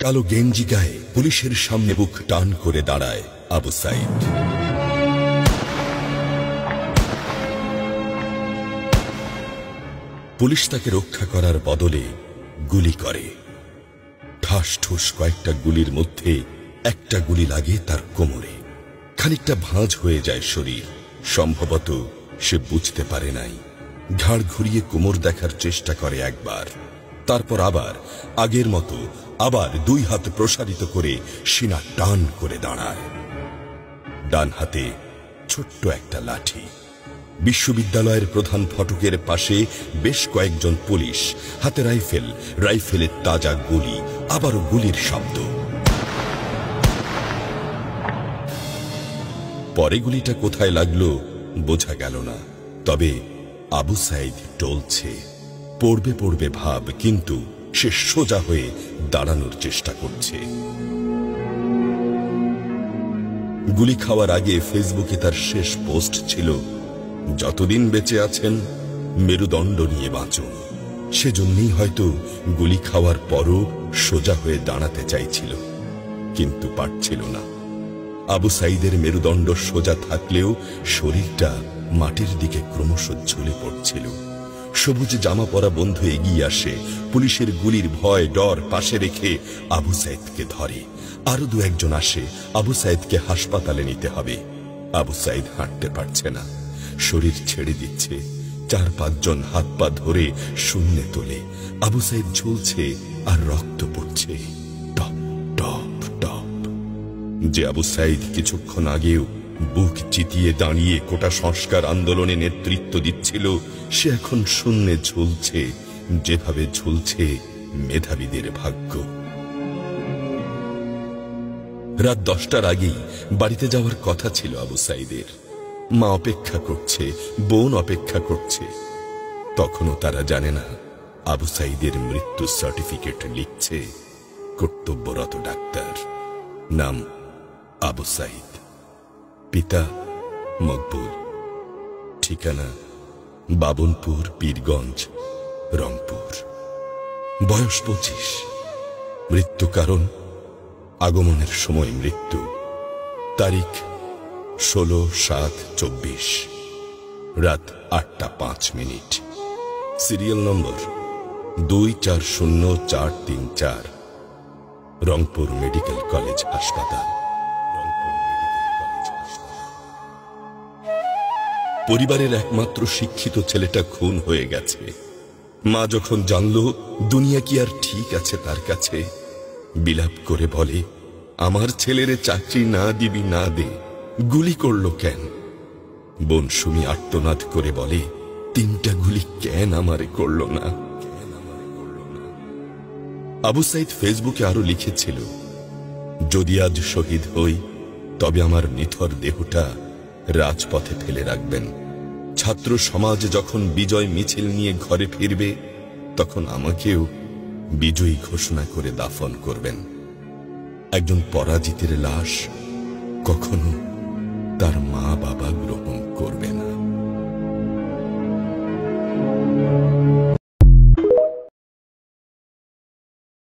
কালো গেঞ্জি গায়ে পুলিশের সামনে বুক টান করে দাঁড়ায় আবু সাইদ। পুলিশ তাকে রক্ষা করার বদলে গুলি করে। ঠাস ঠুস কয়েকটা গুলির মধ্যে একটা গুলি লাগে তার কোমরে। খানিকটা ভাঁজ হয়ে যায় শরীর। সম্ভবত সে বুঝতে পারে নাই। ঘাড় ঘুরিয়ে কোমর দেখার চেষ্টা করে একবার, তারপর আবার আগের মতো আবার দুই হাত প্রসারিত করে সিনা টান করে দাঁড়ায়। ডান হাতে ছোট্ট একটা লাঠি। বিশ্ববিদ্যালয়ের প্রধান ফটকের পাশে বেশ কয়েকজন পুলিশ, হাতে রাইফেল, রাইফেলের তাজা গুলি, আবারও গুলির শব্দ। পরে গুলিটা কোথায় লাগলো বোঝা গেল না। তবে আবু সাইদ টলছে। পড়বে পড়বে ভাব, কিন্তু সে সোজা হয়ে দাঁড়ানোর চেষ্টা করছে। গুলি খাওয়ার আগে ফেসবুকে তার শেষ পোস্ট ছিল, যতদিন বেঁচে আছেন মেরুদণ্ড নিয়ে বাঁচুন। সেজন্যই হয়তো গুলি খাওয়ার পরও সোজা হয়ে দাঁড়াতে চাইছিল, কিন্তু পারছিল না। আবু সাইদের মেরুদণ্ড সোজা থাকলেও শরীরটা মাটির দিকে ক্রমশ ঝুলে পড়ছিল। সবুজ জামা পরা বন্ধু এগিয়ে আসে, পুলিশের গুলির ভয় ডর পাশে রেখে আবু সাইদকে ধরে। আরো দু একজন আসে, আবু সাইদকে হাসপাতালে নিতে হবে। আবু সাইদ হাঁটতে পারছে না, শরীর ছেড়ে দিচ্ছে। 4-5 জন হাত পা ধরে শূন্যে তোলে। আবু সাইদ ঝুলছে আর রক্ত পড়ছে টপ টপ টপ। যে আবু সাইদ কিছুক্ষণ আগেও বুক চিতিয়ে দাঁড়িয়ে কোটা সংস্কার আন্দোলনে নেতৃত্ব দিচ্ছিল, সে এখন শূন্যে ঝুলছে, যেভাবে ঝুলছে মেধাবীদের ভাগ্য। রাত 10টার আগেই বাড়িতে যাওয়ার কথা ছিল আবু সাইদের। মা অপেক্ষা করছে, বোন অপেক্ষা করছে। তখনও তারা জানে না আবু সাইদের মৃত্যু সার্টিফিকেট লিখছে কর্তব্যরত ডাক্তার। নাম আবু সাইদ, পিতা মকবুল, ঠিকানা বাবনপুর, পীরগঞ্জ, রংপুর। বয়স 25। মৃত্যু কারণ আগমনের সময় মৃত্যু। তারিখ 16/7/24, রাত 8টা 5 minute. Serial number 240434, Rangpur medical college হাসপাতাল। পরিবারের একমাত্র শিক্ষিত ছেলেটা খুন হয়ে গেছে। মা যখন জানল দুনিয়া কি আর ঠিক আছে তার কাছে, বিলাপ করে বলে, আমার ছেলেরে চাকরি না দিবি না দে, গুলি করলো কেন? বোন সুমি আর্তনাদ করে বলে, 3টা গুলি কেন আমারে করলো না? আবু সাইদ ফেসবুকে আরো লিখেছিল, যদি আজ শহীদ হই তবে আমার নিথর দেহটা রাজপথে ফেলে রাখবেন। ছাত্র সমাজ যখন বিজয় মিছিল নিয়ে ঘরে ফিরবে, তখন আমাকেও বিজয়ী ঘোষণা করে দাফন করবেন। একজন পরাজিতের লাশ কখনো তার মা বাবা গ্রহণ করবে না।